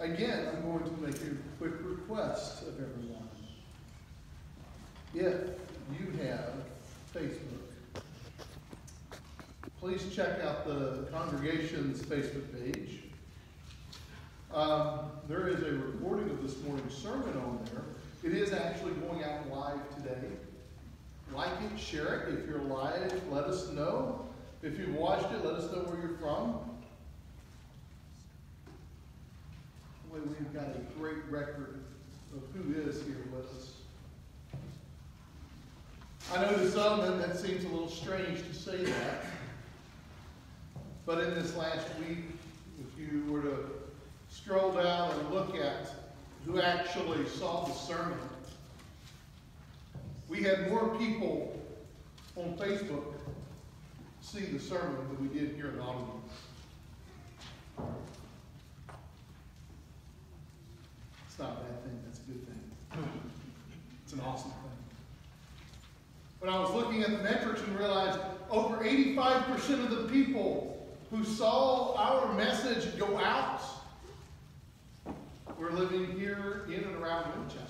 Again, I'm going to make a quick request of everyone. If you have Facebook, please check out the congregation's Facebook page. There is a recording of this morning's sermon on there. It is actually going out live today. Like it, share it. If you're live, let us know. If you've watched it, let us know where you're from. That way we've got a great record of who is here with us. I know to some that seems a little strange to say that. But in this last week, if you were to scroll down and look at who actually saw the sermon, we had more people on Facebook see the sermon than we did here in the audience. It's not a bad thing, that's a good thing. It's an awesome thing. When I was looking at the metrics and realized over 85% of the people who saw our message go out were living here in and around Winchester.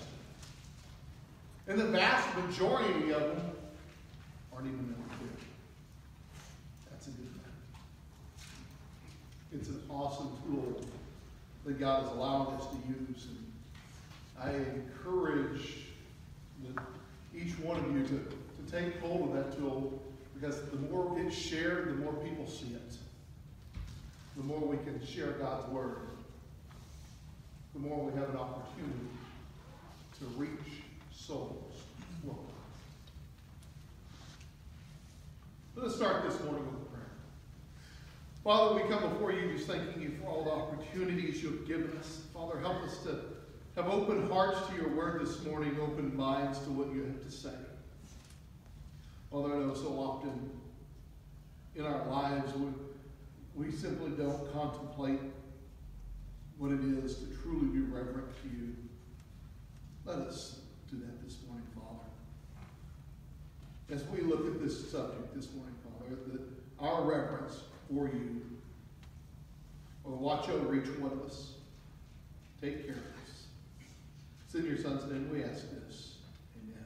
And the vast majority of them aren't even in the church. That's a good thing. It's an awesome tool that God has allowed us to use. And I encourage each one of you to take hold of that tool, because the more it's shared, the more people see it. The more we can share God's Word, the more we have an opportunity to reach souls. Let us start this morning with a prayer. Father, we come before you just thanking you for all the opportunities you have given us. Father, help us to have open hearts to your word this morning, open minds to what you have to say. Father, I know so often in our lives we simply don't contemplate what it is to truly be reverent to you. Let us do that this morning, Father. As we look at this subject this morning, Father, that our reverence for you will watch over each one of us. Take care of us. It's in your Son's name we ask this. Amen.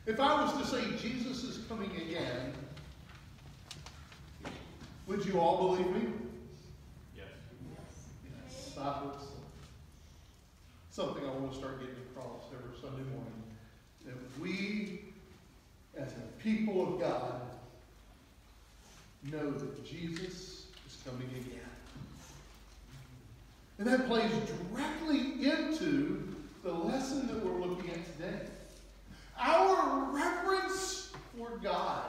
If I was to say Jesus is coming again, would you all believe me? Yes. Yes. It's something I want to start getting across every Sunday morning. That we, as a people of God, know that Jesus is coming again. And that plays directly into the lesson that we're looking at today. Our reverence for God.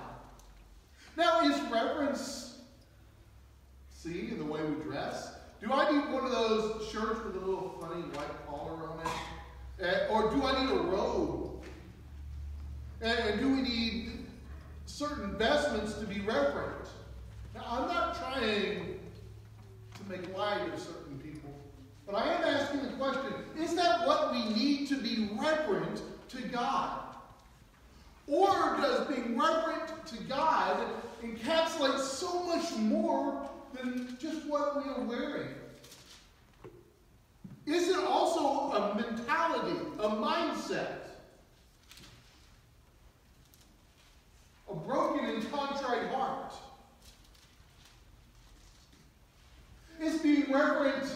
Now, is reverence seen in the way we dress? Do I need one of those shirts with a little funny white collar on it? Or do I need a robe? And do we need certain vestments to be reverent? Now, I'm not trying to make light of certain people, but I am asking the question, is that what we need to be reverent to God? Or does being reverent to God encapsulate so much more than just what we are wearing? Is it also a mentality, a mindset? A broken and contrite heart? Is being reverent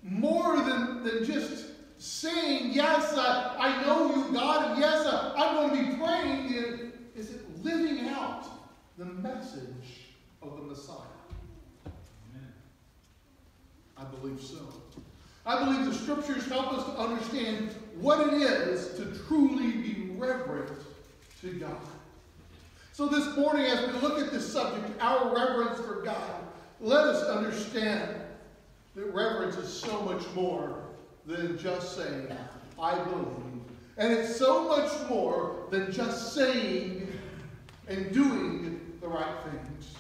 more than just saying, yes, I know you, God, and yes, I'm going to be praying? Is it living out the message of the Messiah? Amen. I believe so. I believe the Scriptures help us to understand what it is to truly be reverent to God. So this morning, as we look at this subject, our reverence for God, let us understand that reverence is so much more than just saying, I believe. And it's so much more than just saying and doing the right things.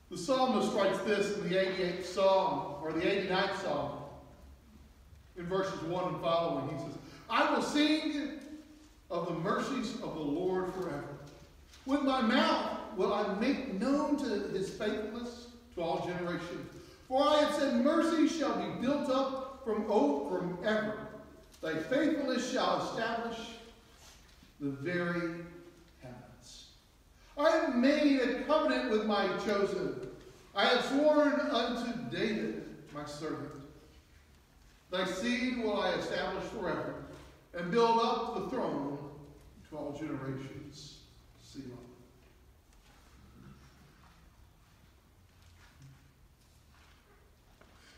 The psalmist writes this in the 88th Psalm, or the 89th Psalm, in verses 1 and following. He says, I will sing of the mercies of the Lord forever. With my mouth will I make known to his faithfulness to all generations. For I have said, mercy shall be built up from ever. Thy faithfulness shall establish the very heavens. I have made a covenant with my chosen. I have sworn unto David, my servant. Thy seed will I establish forever, and build up the throne to all generations. Selah.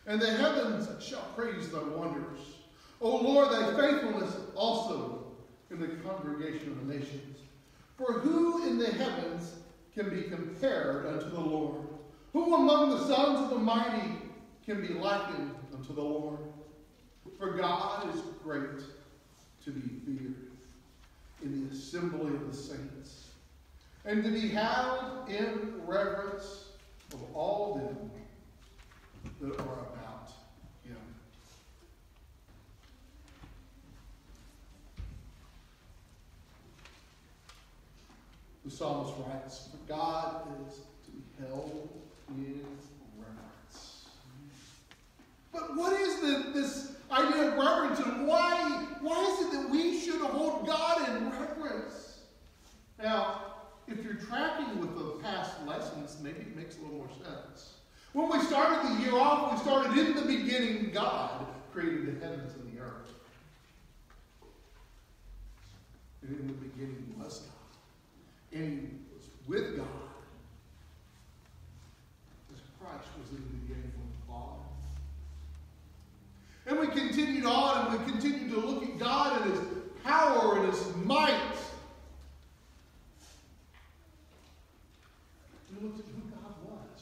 And the heavens shall praise thy wonders. O Lord, thy faithfulness also in the congregation of the nations. For who in the heavens can be compared unto the Lord? Who among the sons of the mighty can be likened unto the Lord? For God is great to be feared in the assembly of the saints, and to be held in reverence of all them that are about him. The psalmist writes, for God is to be held in reverence. But what is this idea of reverence, and why is it that we should hold God in reverence? Now, if you're tracking with the past lessons, maybe it makes a little more sense. When we started the year off, we started in the beginning, God created the heavens and the earth. And in the beginning was God. And he was with God. As Christ was in the beginning with the Father. And we continued on, and we continued to look at God and his power and his might. We looked at who God was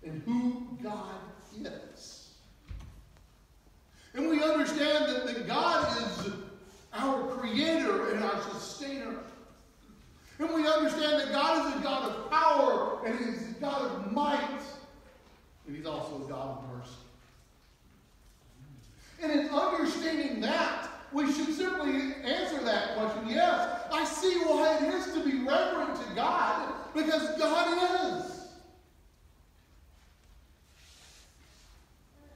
and who God is. And we understand that God is our creator and our sustainer. And we understand that God is a God of power, and he's a God of might, and he's also a God of mercy. And in understanding that, we should simply answer that question. Yes, I see why it is to be reverent to God, because God is.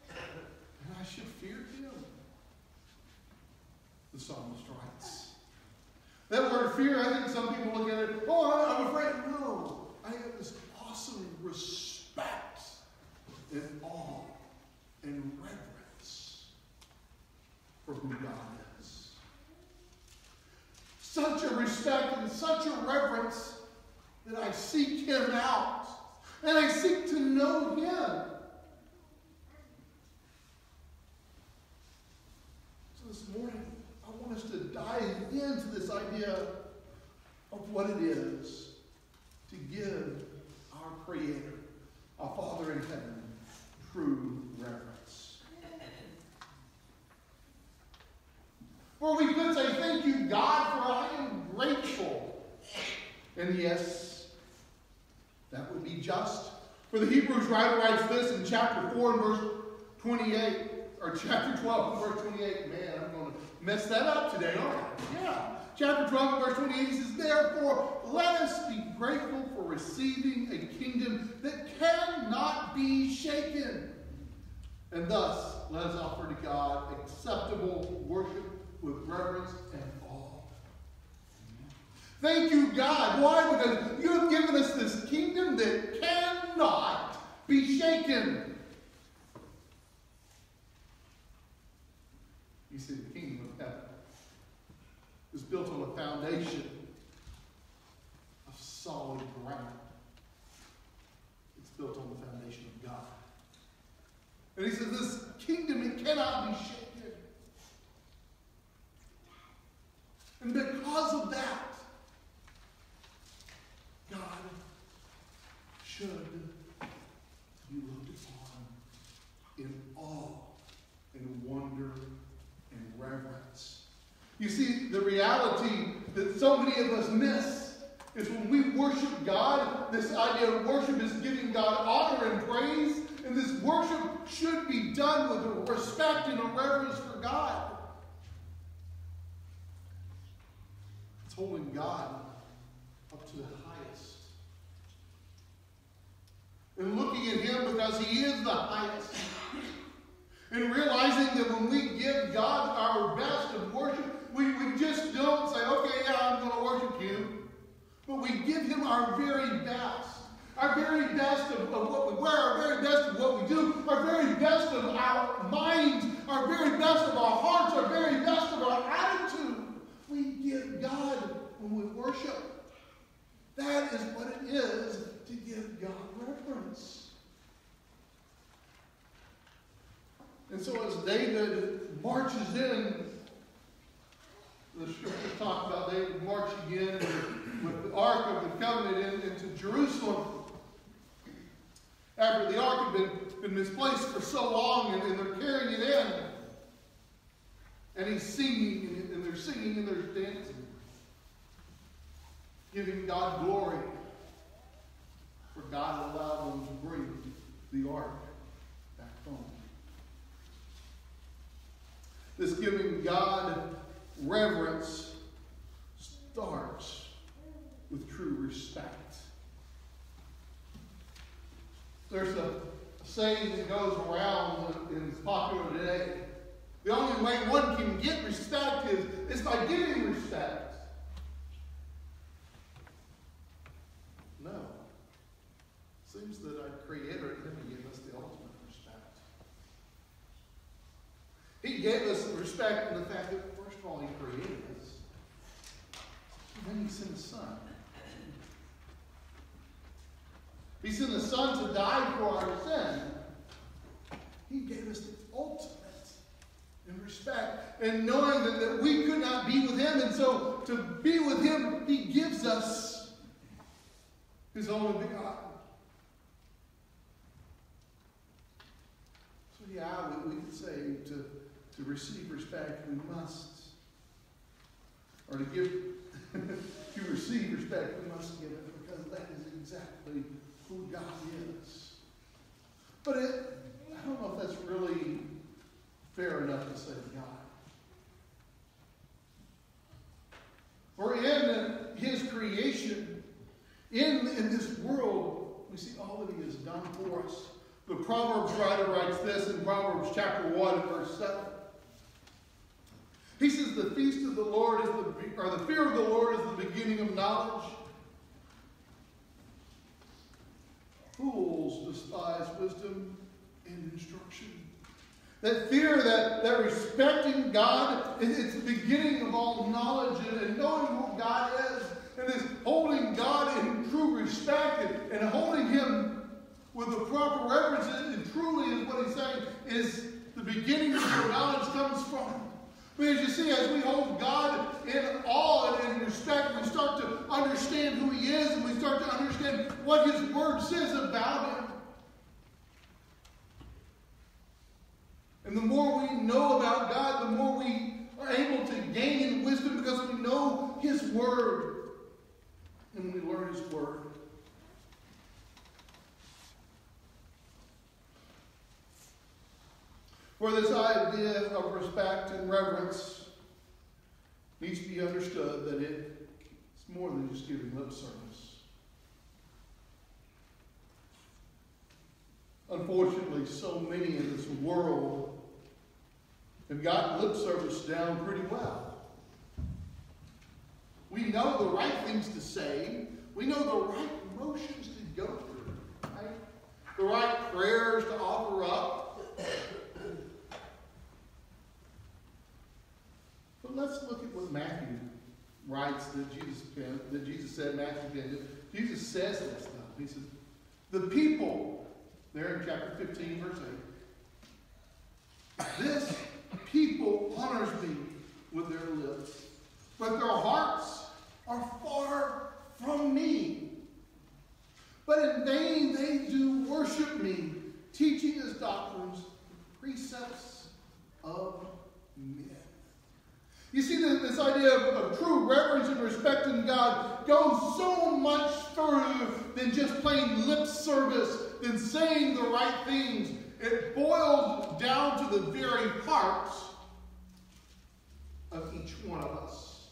And I should fear him, the psalmist writes. That word fear, I think some people look at it, oh, I'm afraid. No, I have this awesome respect and awe and reverence for who God is. Such a respect and such a reverence that I seek him out. And I seek to know him. So this morning, I want us to dive into this idea of what it is to give our Creator, our Father in heaven, true reverence. For we could say, thank you, God, for I am grateful. And yes, that would be just. For the Hebrews writer writes this in chapter 4 and verse 28, or chapter 12 and verse 28. Man, I'm going to mess that up today, aren't I? Yeah. Chapter 12 and verse 28, he says, therefore, let us be grateful for receiving a kingdom that cannot be shaken. And thus, let us offer to God acceptable worship with reverence and awe. Thank you, God. Why? Because you have given us this kingdom that cannot be shaken. You see, the kingdom of heaven is built on a foundation of solid ground. It's built on the foundation of God. And he says, this kingdom, it cannot be shaken. And because of that, God should be looked upon in awe and wonder and reverence. You see, the reality that so many of us miss is when we worship God, this idea of worship is giving God honor and praise, and this worship should be done with a respect and a reverence for God. It's holding God up to the highest. And looking at Him because He is the highest. And realizing that when we give God our best of worship, we just don't say, okay, yeah, I'm going to worship you. But we give Him our very best. Our very best of what we wear, our very best of what we do, our very best of our minds, our very best of our hearts, our very best of our attitude. We give God when we worship. That is what it is to give God reverence. And so as David marches in, the scriptures talk about David marching in with the Ark of the Covenant into Jerusalem. After the Ark had been misplaced for so long, and they're carrying it in. And he's singing, and they're singing, and they're dancing. Giving God glory. For God allowed them to bring the Ark back home. This giving God reverence starts with true respect. There's a saying that goes around and is popular today. The only way one can get respect is by giving respect. No. It seems that our Creator gave us the ultimate respect. He gave us respect in the fact that, first of all, He created us. And then He sent His Son. He sent the Son to die for our sin. He gave us the ultimate in respect. And knowing that we could not be with Him, and so to be with Him, He gives us His only begotten. So yeah, we could say to receive respect, we must, or to give, to receive respect, we must give it, because that is exactly who God is. But I don't know if that's really fair enough to say to God. For in His creation, in this world, we see all that He has done for us. The Proverbs writer writes this in Proverbs chapter 1, verse 7. He says, the feast of the Lord is the fear of the Lord is the beginning of knowledge. Fools despise wisdom and instruction. That fear, that respecting God, it's the beginning of all knowledge and knowing who God is. And this holding God in true respect and holding Him with the proper reverence. And truly is what He's saying is the beginning of where knowledge comes from. But as you see, as we hold God in awe and in respect, we start to understand who He is, and we start to understand what His Word says about Him. And the more we know about God, the more we are able to gain in wisdom because we know His Word. And we learn His Word. For this idea of respect and reverence needs to be understood that it's more than just giving lip service. Unfortunately, so many in this world have got lip service down pretty well. We know the right things to say. We know the right motions to go through. Right? The right prayers to offer up. But let's look at what Matthew writes that Jesus said, Matthew did. Jesus says this stuff. He says, the people, there in chapter 15, verse 8, this people honors me with their lips, but their hearts are far from me. But in vain they do worship me, teaching as doctrines the precepts of men. You see, this idea of true reverence and respect in God goes so much further than just plain lip service, than saying the right things. It boils down to the very heart of each one of us.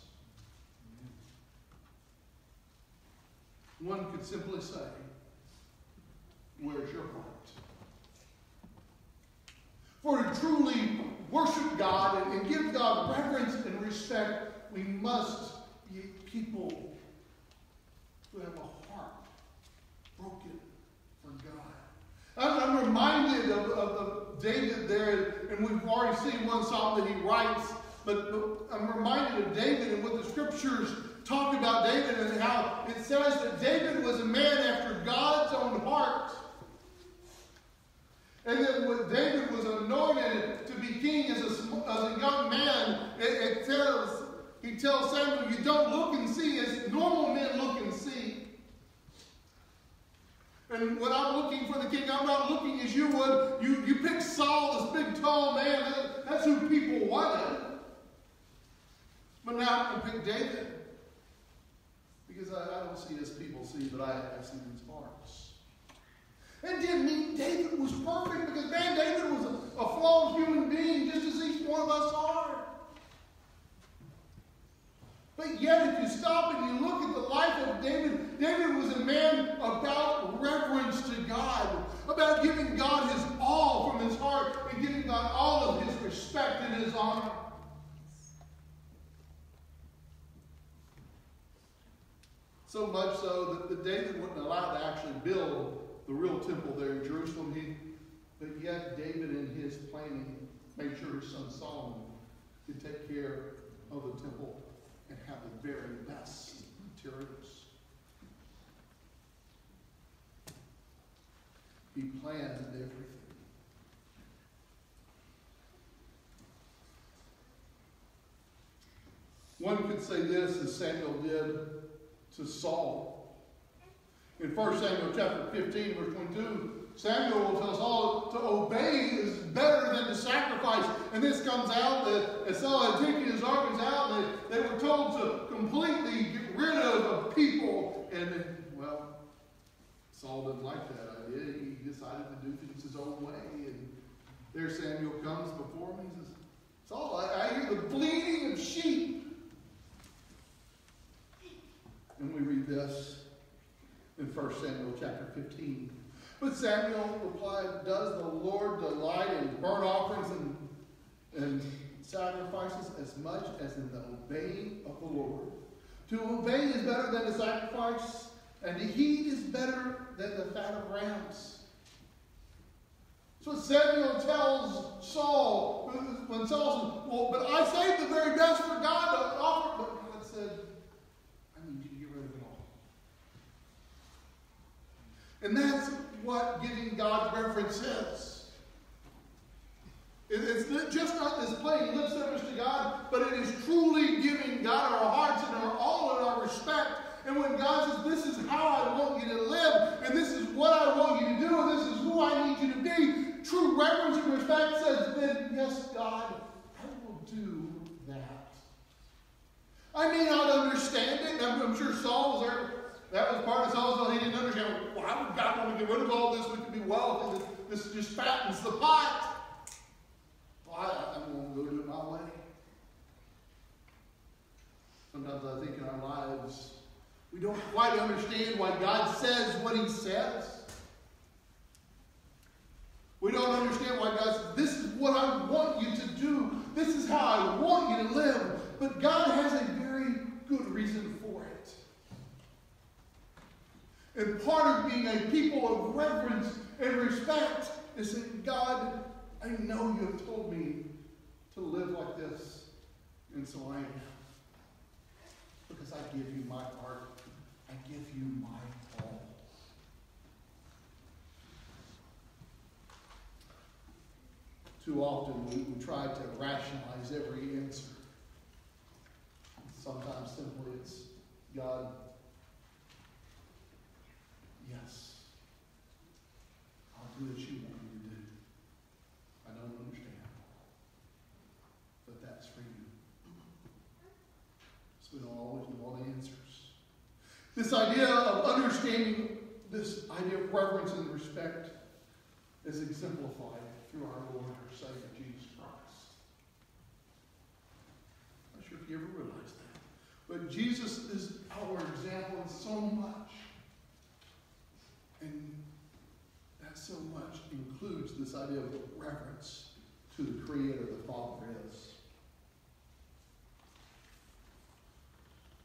one could simply say, where's your heart? For to truly worship God and give God reverence and respect, we must be people who have a heart broken for God. I'm reminded of David there, and we've already seen one psalm that he writes, but I'm reminded of David and what the scriptures talk about David and how it says that David was a man after God's own heart. And then when David was anointed to be king as a young man, he tells Samuel, you don't look and see as normal men look and see. And when I'm looking for the king, I'm not looking as you would. You pick Saul, this big tall man. That's who people wanted. But now I'm going to pick David. Because I don't see as people see, but I see his hearts. It didn't mean David was perfect, because, man, David was a flawed human being, just as each one of us are. But yet, if you stop and you look at the life of David, David was a man about reverence to God, about giving God his all from his heart, and giving God all of his respect and his honor. So much so that David wasn't allowed to actually build the real temple there in Jerusalem. But yet David in his planning made sure his son Solomon could take care of the temple and have the very best materials. He planned everything. One could say this as Samuel did to Saul. In 1 Samuel chapter 15, verse 22, Samuel will tell Saul to obey is better than to sacrifice. And this comes out that as Saul had taken his armies out, they were told to completely get rid of people. And, well, Saul didn't like that idea. He decided to do things his own way. And there Samuel comes before him. He says, Saul, I hear the bleating of sheep. And we read this in 1 Samuel chapter 15. But Samuel replied, does the Lord delight in burnt offerings and sacrifices as much as in the obeying of the Lord? To obey is better than to sacrifice, and to heed is better than the fat of rams. So Samuel tells Saul, when Saul says, well, but I saved the very best for God to offer. But God said, and that's what giving God reverence is. It's just not this plain lip service to God, but it is truly giving God our hearts and our all and our respect. And when God says, this is how I want you to live, and this is what I want you to do, and this is who I need you to be, true reverence and respect says, then yes, God, I will do that. I may not understand it. I'm sure Saul was there. That was part of Saul's thought. He didn't understand, well, how would God want to get rid of all this? We could be wealthy. This just fattens the pot. Well, I'm going to go do it my way. Sometimes I think in our lives, we don't quite understand why God says what he says. We don't understand why God says, this is what I want you to do. This is how I want you to live. But God has a very good reason for it. And part of being a people of reverence and respect is that, God, I know you have told me to live like this, and so I am. Because I give you my heart. I give you my all. Too often we try to rationalize every answer. Sometimes simply it's, God, yes, I'll do what you want me to do. I don't understand, but that's for you. So we don't always know all the answers. This idea of understanding this idea of reverence and respect is exemplified through our Lord and our Savior, Jesus Christ. I'm not sure if you ever realized that. But Jesus is our example in so much. And that so much includes this idea of reverence to the Creator the Father is.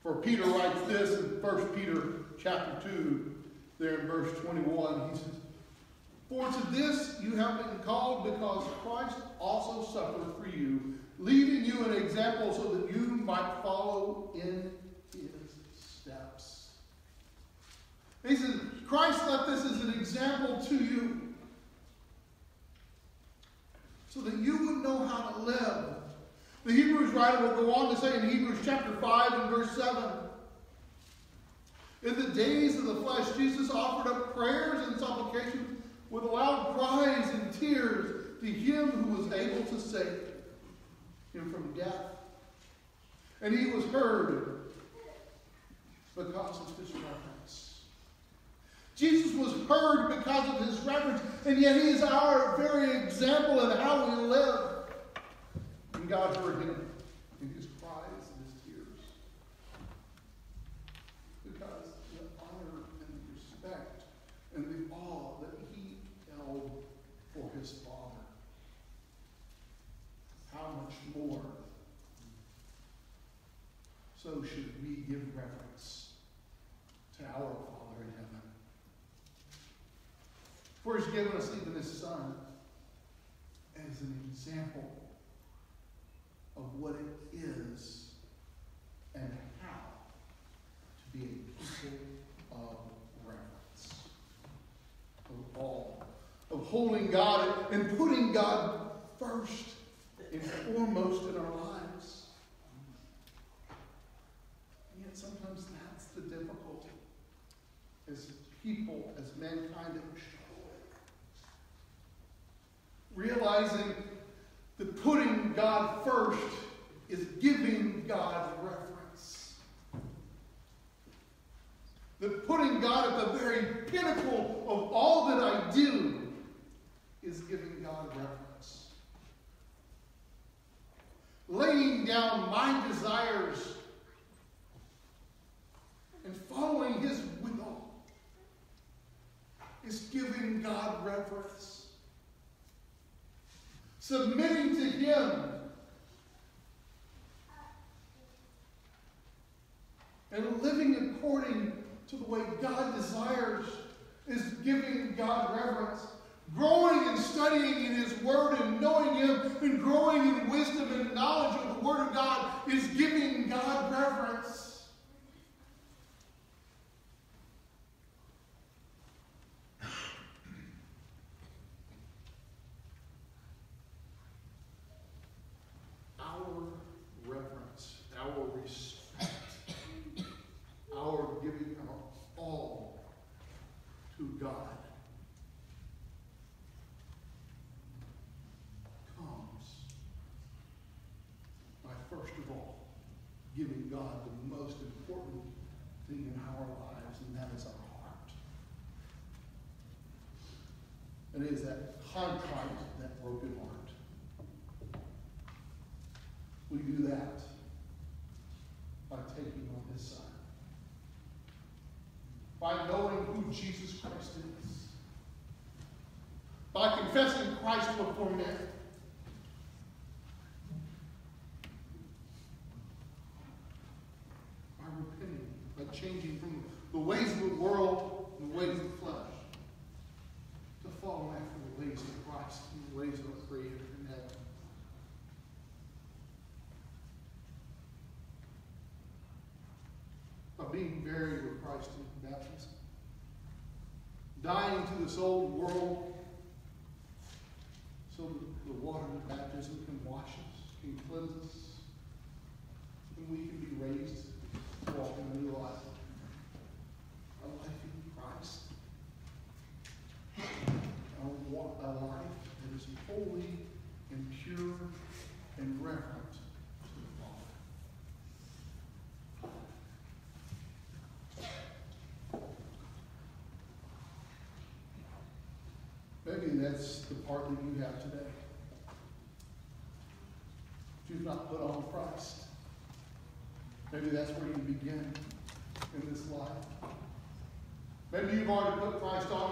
For Peter writes this in 1 Peter chapter 2, there in verse 21. He says, "For to this you have been called, because Christ also suffered for you, leaving you an example so that you might follow in his steps." He says, Christ left this as an example to you, so that you would know how to live. The Hebrews writer will go on to say in Hebrews chapter 5 and verse 7, "In the days of the flesh, Jesus offered up prayers and supplications with loud cries and tears to him who was able to save him from death. And he was heard because of his reverence." Jesus was heard because of his reverence, and yet he is our very example in how we live. And God heard him in his cries and his tears, because the honor and the respect and the awe that he held for his Father. How much more so should we give reverence to our Father in heaven? For he's given us even his Son as an example of what it is and how to be a people of reverence, of awe, of holding God and putting God first and foremost in our lives. And yet sometimes that's the difficulty as people, as mankind, that we struggle with. Realizing that putting God first is giving God reverence. That putting God at the very pinnacle of all that I do is giving God reverence. Laying down my desires and following his will is giving God reverence. Submitting to him and living according to the way God desires is giving God reverence. Growing and studying in his word and knowing him and growing in wisdom and knowledge of the word of God is giving God reverence. Our respect, our giving our all to God comes by, first of all, giving God the most important thing in our lives, and that is our heart. And it is that contrite, that broken heart. We do that by taking on his Son. By knowing who Jesus Christ is. By confessing Christ before men. By repenting, by changing from the ways of the world and the ways of the flesh to follow after the ways of Christ and the ways of our Creator in heaven. By being buried with Christ in baptism. Dying to this old world so that the water of baptism can wash us, can cleanse us, and we can be raised to walk in a new life. A life in Christ. A life that is holy and pure and reverent to the Father. Maybe that's the part that you have today. You've not put on Christ. Maybe that's where you begin in this life. Maybe you've already put Christ on